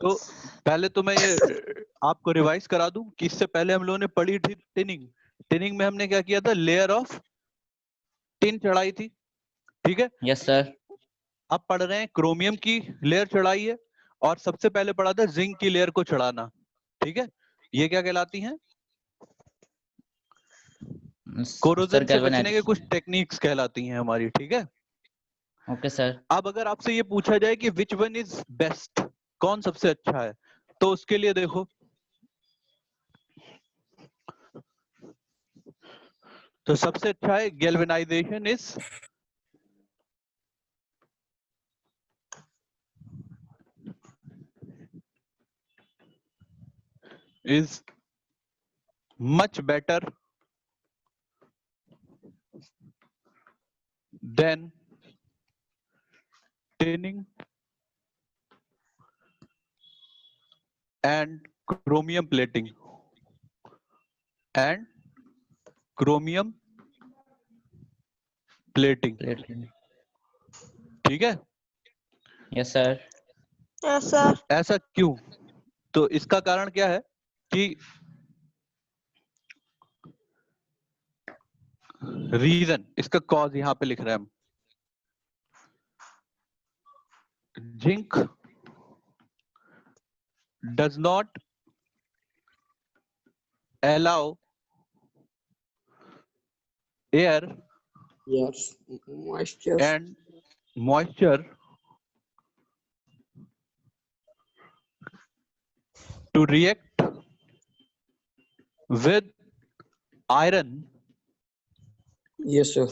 तो पहले तो मैं ये आपको रिवाइज करा दूं कि इससे पहले हम लोगों ने पढ़ी थी टिनिंग। टिनिंग में हमने क्या किया था, लेयर ऑफ टिन चढ़ाई थी, ठीक है। Yes sir. अब पढ़ रहे हैं क्रोमियम की लेयर चढ़ाई है, और सबसे पहले पढ़ा था जिंक की लेयर को चढ़ाना, ठीक है। ये क्या कहलाती हैं, कोरोजन से बचने के कुछ टेक्निक्स कहलाती हैं हमारी, ठीक है। Okay sir. अब अगर आपसे ये पूछा जाए कि विच वन इज बेस्ट, कौन सबसे अच्छा है, तो उसके लिए देखो, तो सबसे अच्छा है galvanisation is much better than tinning and chromium plating and chromium plating, ठीक है। Yes sir. Yes sir. ऐसा क्यों, तो इसका कारण क्या है कि रीजन, इसका कॉज यहां पे लिख रहे हैं हम। Zinc does not allow air Yes, moisture. and moisture to react with iron, Yes, sir.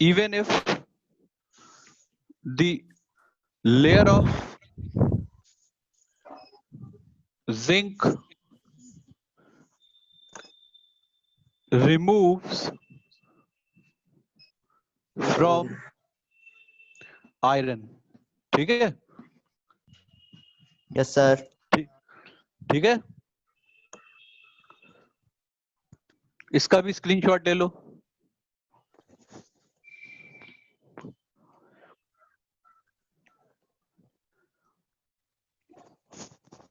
even if the layer of zinc removes from iron, ठीक है। Yes sir. ठीक है, इसका भी स्क्रीनशॉट ले लो।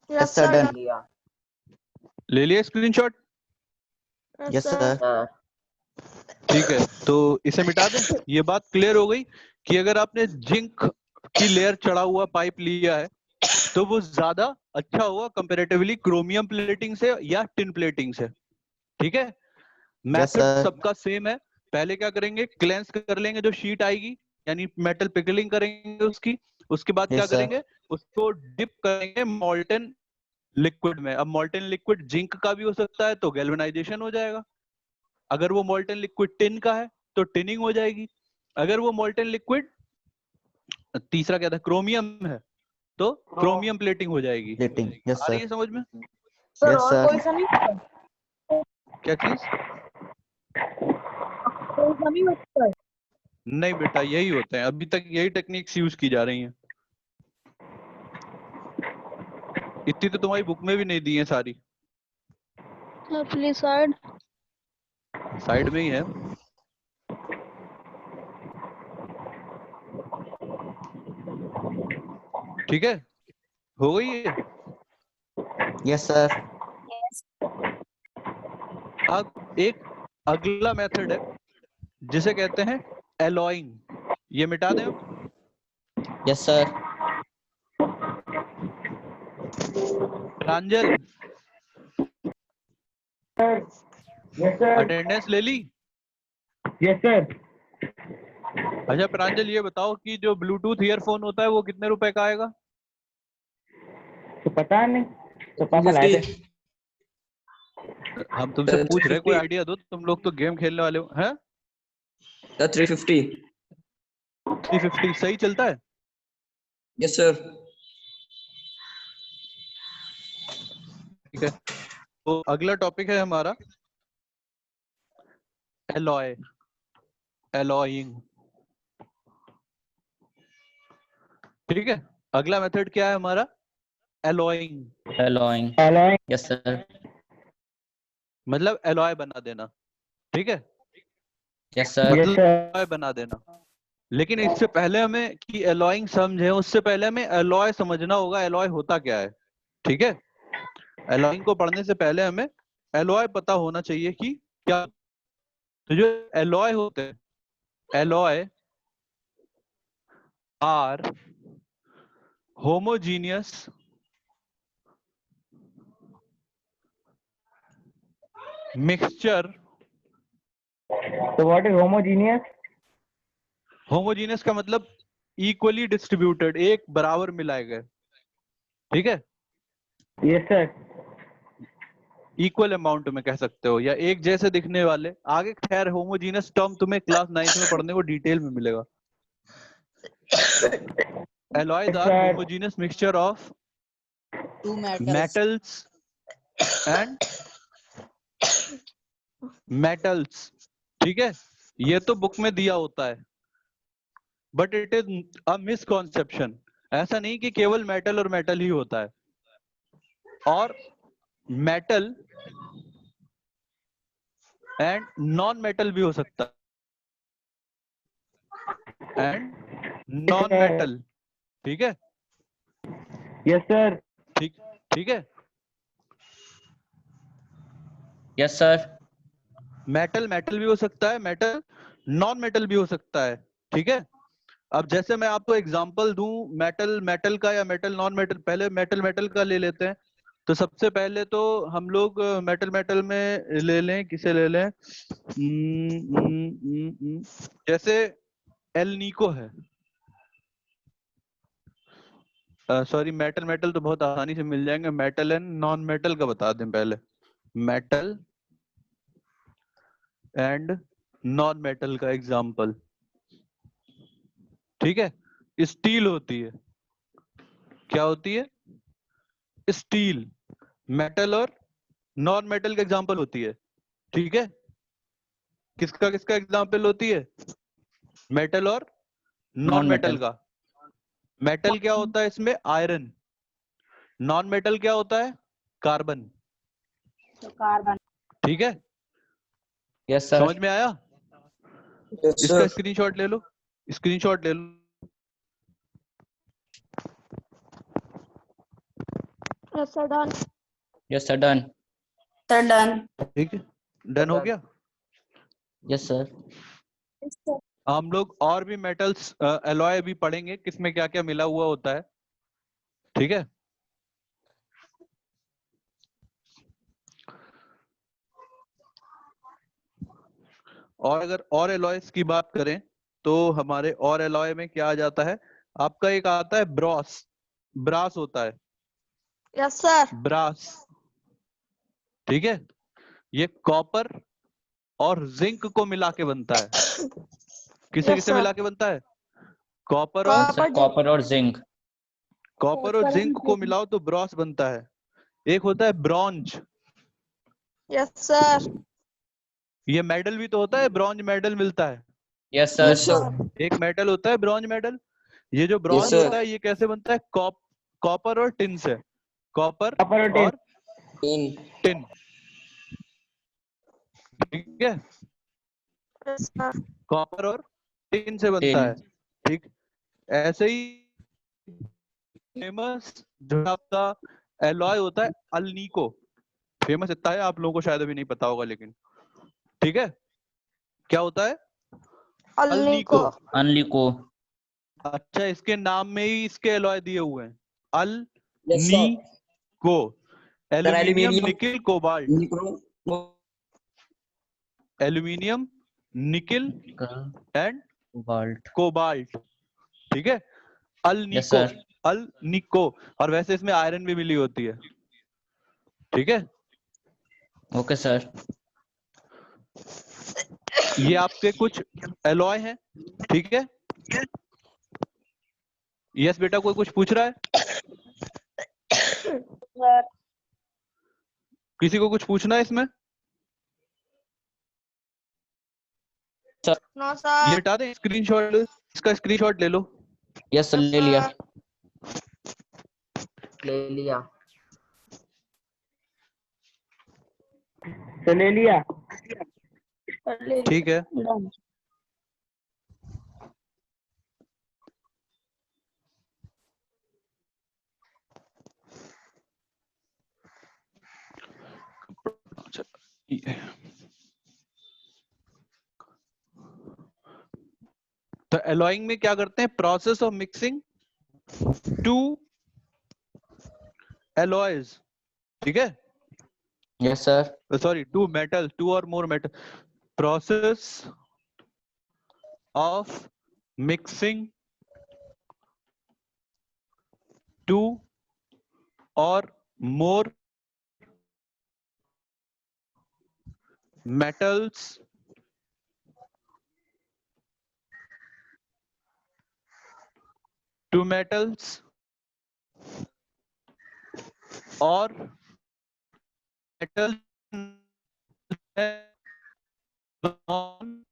Yes sir, done. ले लिया स्क्रीनशॉट? Yes sir. ठीक है, तो इसे मिटा दें। ये बात क्लियर हो गई कि अगर आपने जिंक की लेयर चढ़ा हुआ पाइप लिया है तो वो ज्यादा अच्छा होगा कंपैरेटिवली क्रोमियम प्लेटिंग से या टिन प्लेटिंग से, ठीक है। Method sir. सबका सेम है। पहले क्या करेंगे, क्लेंस कर लेंगे जो शीट आएगी, यानी मेटल पिकलिंग करेंगे उसकी। उसके बाद क्या Yes, sir. करेंगे, उसको डिप करेंगे मॉल्टन लिक्विड में। अब मॉल्टन लिक्विड जिंक का भी हो सकता है तो गैल्वेनाइजेशन हो जाएगा। अगर वो मॉल्टन लिक्विड टिन का है तो टिनिंग हो जाएगी। अगर वो मॉल्टन लिक्विड, तीसरा क्या था, क्रोमियम है, तो क्रोमियम प्लेटिंग हो जाएगी। Plating. Yes, आ रही sir. है समझ में? सर Yes, और sir. कोई सा नहीं, क्या चीज? कोई सा नहीं होता है। नहीं बेटा, यही होते हैं, अभी तक यही टेक्निक्स यूज की जा रही हैं। इतनी तो तुम्हारी बुक में भी नहीं दी है सारी, प्लीज साइड। साइड में ही है। ठीक है, हो गई है। Yes, sir. अब एक अगला मेथड है जिसे कहते हैं एलॉइंग। ये मिटा दें हम। Yes, sir. प्रांजल, यस सर। अटेंडेंस ले ली? Yes sir. अच्छा प्रांजल, ये बताओ कि जो ब्लूटूथ ईयरफोन होता है वो कितने रुपए का आएगा? तो पता नहीं, तो पापा लाए थे। हम तुमसे पूछ रहे, कोई आइडिया दो, तुम लोग तो गेम खेलने वाले हो। हैं? 350। 350 सही चलता है? Yes sir. ठीक है, तो अगला टॉपिक है हमारा एलॉय, एलॉइंग। ठीक है, अगला मेथड क्या है हमारा, एलॉइंग। Alloying. Yes, sir. मतलब एलॉय बना देना, ठीक है। Yes, sir. यस मतलब सर। एलॉय बना देना। लेकिन इससे पहले हमें कि एलॉइंग समझे, उससे पहले हमें एलॉय समझना होगा, एलॉय होता क्या है। ठीक है, एलॉइंग को पढ़ने से पहले हमें एलॉय पता होना चाहिए कि क्या। तो जो एलॉय होते हैं, alloy are homogeneous mixture. So what is homogeneous? Homogeneous का मतलब इक्वली डिस्ट्रीब्यूटेड, एक बराबर मिलाए गए। ठीक है, Yes sir. इक्वल अमाउंट में कह सकते हो, या एक जैसे दिखने वाले। आगे खैर होमोजीनियस टर्म तुम्हें क्लास 9th में पढ़ने को डिटेल में मिलेगा। Alloys are Sir. Homogeneous mixture of Two metals. metals and metals। ठीक है, ये तो बुक में दिया होता है, but it is a misconception. ऐसा नहीं कि केवल मेटल और मेटल ही होता है, और मेटल एंड नॉन मेटल भी हो सकता है, एंड नॉन मेटल। ठीक है, Yes sir. ठीक ठीक है। Yes sir. मेटल मेटल भी हो सकता है, मेटल नॉन मेटल भी हो सकता है। ठीक है, अब जैसे मैं आपको एग्जांपल दूं मेटल मेटल का या मेटल नॉन मेटल, पहले मेटल मेटल का ले लेते हैं। तो सबसे पहले तो हम लोग मेटल मेटल में ले लें, किसे ले लें? जैसे एल निको है, सॉरी मेटल मेटल तो बहुत आसानी से मिल जाएंगे। मेटल एंड नॉन मेटल का बता दें पहले। मेटल एंड नॉन मेटल का एग्जांपल, ठीक है, स्टील होती है। क्या होती है? स्टील। मेटल और नॉन मेटल का एग्जांपल होती है। ठीक है, किसका किसका एग्जांपल होती है? मेटल और नॉन मेटल Non-metal. का। मेटल क्या होता है इसमें? आयरन। नॉन मेटल क्या होता है? कार्बन। कार्बन। ठीक है, Yes sir. समझ में आया? Yes इसका sir. स्क्रीनशॉट ले लो, स्क्रीनशॉट ले लो। Yes sir, done. Yes sir. Done. Sir, done. ठीक है, डन हो गया। Yes sir. Yes sir. हम लोग और भी मेटल्स एलॉय भी पढ़ेंगे, किसमें क्या क्या मिला हुआ होता है। ठीक है, और अगर और एलॉयस की बात करें तो हमारे और एलॉय में क्या आ जाता है? आपका एक आता है ब्रॉस, ब्रास होता है, Yes sir. ब्रास। ठीक है, ये कॉपर और जिंक को मिला के बनता है। किसे Yes किसे sir. मिला के बनता है? कॉपर और Yes sir. Copper or zinc. Copper और जिंक को मिलाओ तो ब्रॉस बनता है। एक होता है ब्रॉन्ज, Yes sir. ये मेडल भी तो होता है, ब्रॉन्ज मेडल मिलता है। Yes sir. Yes sir. एक मेटल होता है ब्रॉन्ज मेडल। ये जो Yes ब्रॉन्ज sir. होता है ये कैसे बनता है? कॉपर और टिन से। Copper Copper or tin? और In. टिन। ठीक है, Yes sir. कॉपर और टिन से बनता है। Tin. ठीक, ऐसे ही फेमस जो आपका एलॉय होता है अल्नीको। फेमस इतना है, आप लोगों को शायद अभी नहीं पता होगा, लेकिन ठीक है, क्या होता है? Alnico. Anlico. अच्छा, इसके नाम में ही इसके एलॉय दिए हुए हैं, अल Yes नी sir. को। Sir, aluminium, aluminium. Nickel, cobalt. Nickel. Aluminium, nickel Nickel. And Cobalt. Cobalt. ठीक है, अल Yes निको, sir. अल निको। और वैसे इसमें आयरन भी मिली होती है। ठीक है, Okay sir. ये आपके कुछ एलॉय हैं। ठीक है, यस बेटा, कोई कुछ पूछ रहा है? Sir. किसी को कुछ पूछना है इसमें? No ये sir. हटा दें स्क्रीनशॉट, इसका स्क्रीनशॉट ले लो। Yes sir. Yes, ले लिया. sir. ले लिया. तो ले लिया। Sir, ले ठीक है, लिया। Done. तो एलॉइंग में क्या करते हैं? Process of mixing two alloys, ठीक है, Yes, sir. Sorry two metal, two or more metal, process of mixing two or more metals two metals or metals non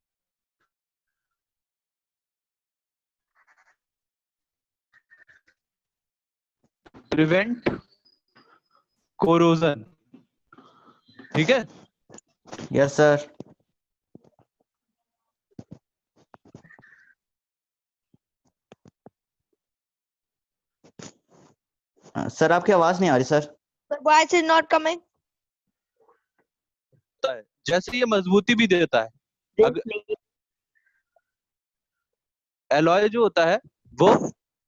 prevent corrosion, ठीक है। Yes, sir. सर आपकी आवाज नहीं आ रही sir. Sir, why is it not coming? जैसे ये मजबूती भी देता है, एलॉय जो होता है वो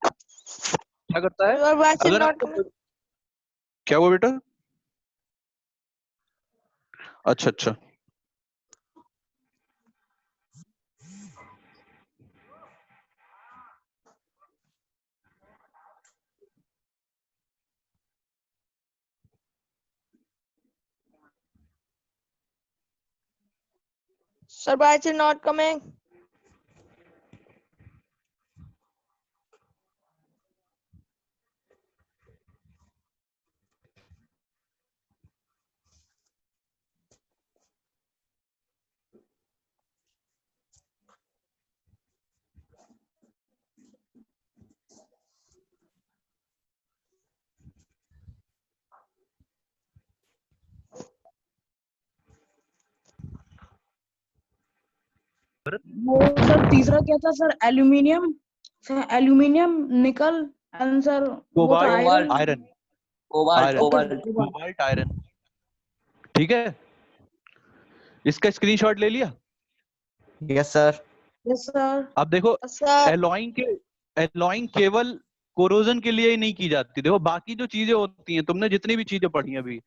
क्या करता है? Sir, why is it अगर not आपको coming? क्या हुआ बेटा? अच्छा अच्छा, Sir, why is it not coming? वो सर तीसरा क्या था सर? एल्यूमिनियम सर, एल्यूमिनियम, निकल एंड सर वो था cobalt iron. Iron, cobalt iron, cobalt cobalt iron, ठीक है। इसका स्क्रीनशॉट ले लिया? Yes sir. Yes sir. अब देखो Sir, एलॉइंग केवल कोरोजन के लिए ही नहीं की जाती, देखो बाकी जो चीजें होती हैं, तुमने जितनी भी चीजें पढ़ी हैं अभी,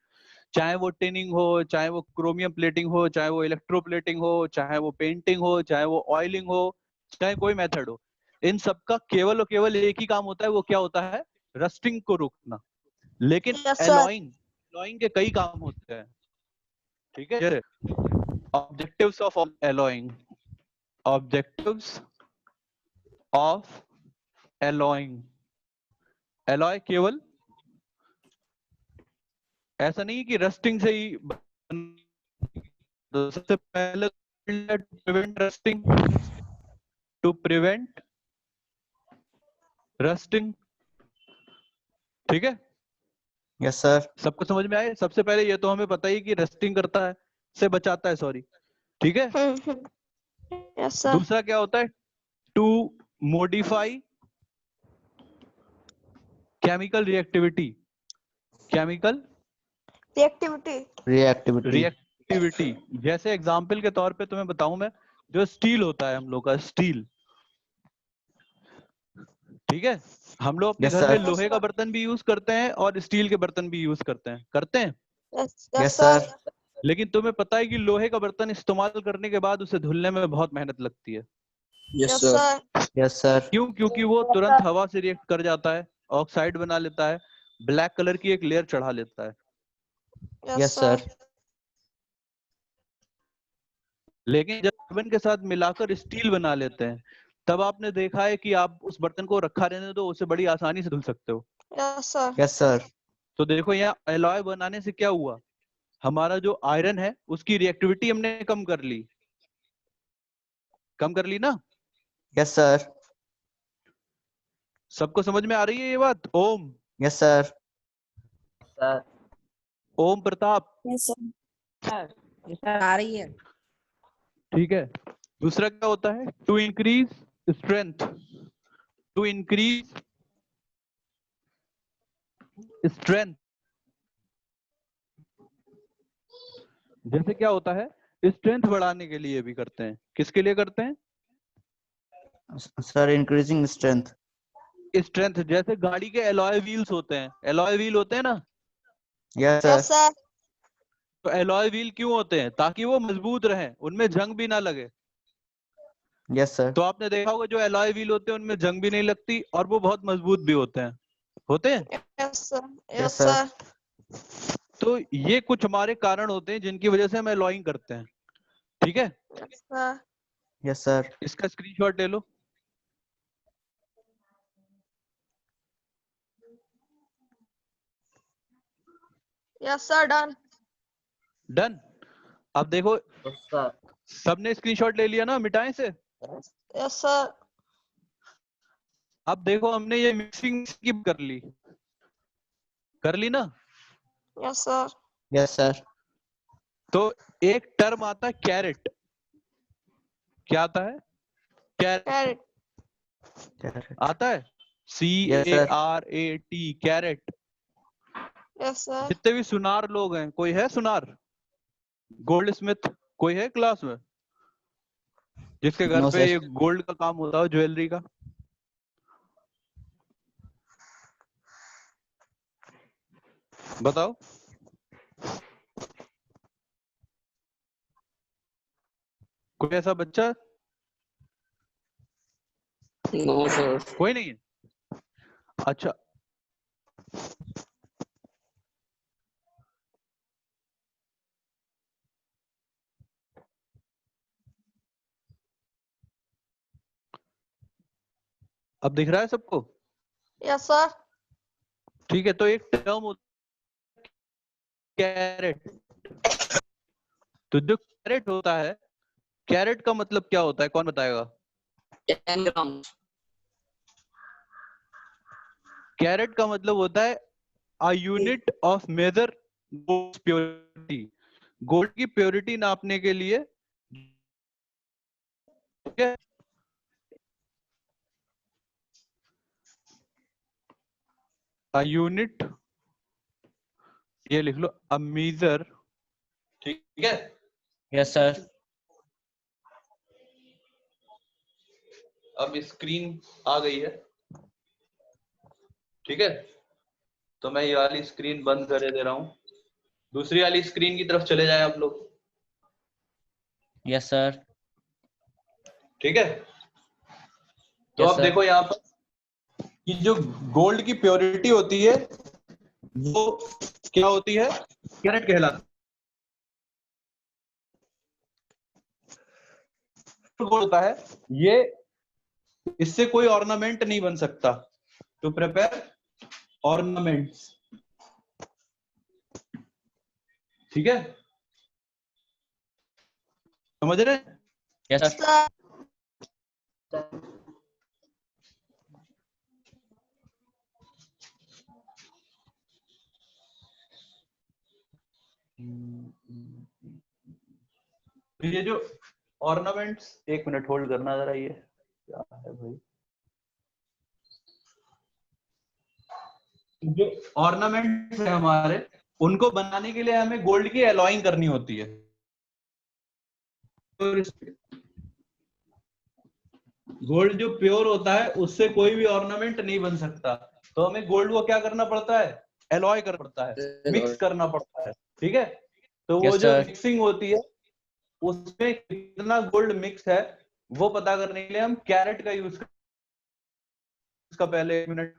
चाहे वो टिनिंग हो, चाहे वो क्रोमियम प्लेटिंग हो, चाहे वो इलेक्ट्रोप्लेटिंग हो, चाहे वो पेंटिंग हो, चाहे वो ऑयलिंग हो, चाहे कोई मेथड हो, इन सबका केवल और केवल एक ही काम होता है, वो क्या होता है? रस्टिंग को रोकना। लेकिन yes, sir. एलॉइंग के कई काम होते हैं, ठीक है। Objectives of alloying, objectives of alloying, alloy केवल ऐसा नहीं कि रस्टिंग से ही तो सबसे पहले to prevent rusting, to prevent rusting, ठीक है। Yes sir. सबको समझ में आए? सबसे पहले ये तो हमें पता ही कि रस्टिंग करता है, से बचाता है, सॉरी, ठीक है। Yes, sir. दूसरा क्या होता है? To modify chemical reactivity, chemical Reactivity. Reactivity. जैसे एग्जांपल के तौर पे तुम्हें बताऊं मैं, जो स्टील होता है हम लोग का, स्टील, ठीक है, हम लोग अपने Yes, घर में sir. लोहे का बर्तन भी यूज करते हैं और स्टील के बर्तन भी यूज करते हैं। Yes, Yes, yes, sir. sir. लेकिन तुम्हें पता है कि लोहे का बर्तन इस्तेमाल करने के बाद उसे धुलने में बहुत मेहनत लगती है। Yes Yes, sir sir. Yes, sir. क्यों? क्योंकि वो तुरंत हवा से रिएक्ट कर जाता है, ऑक्साइड बना लेता है, ब्लैक कलर की एक लेयर चढ़ा लेता है। Yes, Yes, sir. sir. लेकिन जब कार्बन के साथ मिलाकर स्टील बना लेते हैं, तब आपने देखा है कि आप उस बर्तन को रखा रहने दो, उसे बड़ी आसानी से धुल सकते हो। Yes, sir. Yes, sir. तो देखो यहाँ एलॉय बनाने से क्या हुआ, हमारा जो आयरन है उसकी रिएक्टिविटी हमने कम कर ली ना। Yes, sir. सबको समझ में आ रही है ये बात? Om, Yes, sir. Sir Om Pratap, yes sir. आ रही है। ठीक है। दूसरा क्या होता है? To increase strength, to increase strength, जैसे क्या होता है? स्ट्रेंथ बढ़ाने के लिए भी करते हैं। किसके लिए करते हैं? Sir, increasing strength. स्ट्रेंथ, जैसे गाड़ी के एलॉय व्हील्स होते हैं, एलॉय व्हील होते हैं ना, Yes, Yes, sir. sir. तो एलॉय व्हील क्यों होते हैं? ताकि वो मजबूत रहे, उनमें जंग भी ना लगे। Yes, sir. तो आपने देखा होगा जो एलॉय व्हील होते हैं उनमें जंग भी नहीं लगती और वो बहुत मजबूत भी होते हैं, होते हैं। Yes, sir. Yes, Yes, sir. sir. तो ये कुछ हमारे कारण होते हैं जिनकी वजह से हम एलॉइंग करते हैं, ठीक है। Yes, sir. Yes, sir. इसका स्क्रीनशॉट ले लो। Yes, sir. Done. डन। अब देखो Yes, sir. सबने स्क्रीनशॉट ले लिया ना, मिटाएं से। Yes, sir. अब देखो हमने ये मिक्सिंग स्किप कर ली ना। Yes, sir. Yes, sir. तो एक टर्म आता है कैरेट। क्या आता है? Carat Carrot. Carrot. आता है, Yes, sir. CARAT, carat. Yes, sir. जितने भी सुनार लोग हैं, कोई है सुनार? गोल्ड स्मिथ कोई है क्लास में जिसके घर No, पे sir. ये गोल्ड का काम होता है, ज्वेलरी का? बताओ। कोई ऐसा बच्चा? No, sir. कोई नहीं है। अच्छा, अब दिख रहा है सबको? Yes, sir. ठीक है, तो एक टर्म होता है कैरेट। तो जो कैरेट होता है, कैरेट का मतलब क्या होता है, कौन बताएगा? 10 grams. कैरेट का मतलब होता है a unit of measure gold purity. Gold की प्योरिटी नापने के लिए, ठीक है, अ यूनिट, ये लिख लो, अ मेजर, ठीक है। Yes, sir. अब स्क्रीन आ गई है, ठीक है, तो मैं ये वाली स्क्रीन बंद कर दे रहा हूं, दूसरी वाली स्क्रीन की तरफ चले जाए आप लोग, Yes, sir. ठीक है। तो Yes, अब sir. देखो यहाँ पर कि जो गोल्ड की प्योरिटी होती है वो क्या होती है? कैरेट कहलाती है। गोल्ड होता है ये, इससे कोई ऑर्नामेंट नहीं बन सकता। टू प्रिपेयर ऑर्नामेंट्स, ठीक है, समझ रहे हैं? Yes, Yes, sir. sir. ये जो ऑर्नामेंट्स, एक मिनट होल्ड करना जरा, ये क्या है भाई? जो ऑर्नामेंट्स है हमारे, उनको बनाने के लिए हमें गोल्ड की एलॉइंग करनी होती है। गोल्ड जो प्योर होता है उससे कोई भी ऑर्नामेंट नहीं बन सकता, तो हमें गोल्ड को क्या करना पड़ता है? एलॉय करना पड़ता है, मिक्स करना पड़ता है, ठीक है। तो वो Yes, जो sir. मिक्सिंग होती है उसमें कितना गोल्ड मिक्स है वो पता करने के लिए हम कैरेट का यूज, इसका पहले 1 मिनट